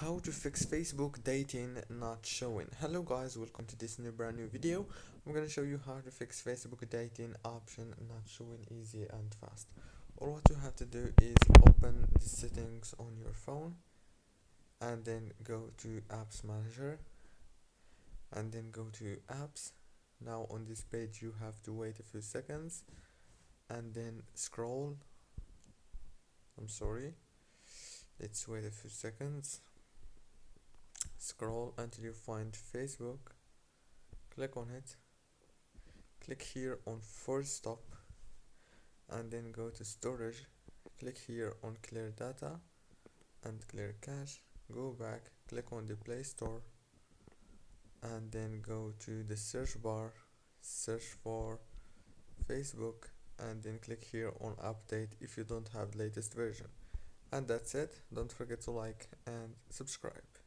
How to fix Facebook dating not showing. Hello guys, welcome to this brand new video. I'm gonna show you how to fix Facebook dating option not showing easy and fast. All what you have to do is open the settings on your phone and then go to apps manager and then go to apps. Now on this page you have to wait a few seconds and then scroll. Let's wait a few seconds. Scroll until you find Facebook, click on it, click here on force stop and then go to storage, click here on clear data and clear cache, go back, click on the Play Store and then go to the search bar, search for Facebook and then click here on update if you don't have latest version. And that's it. Don't forget to like and subscribe.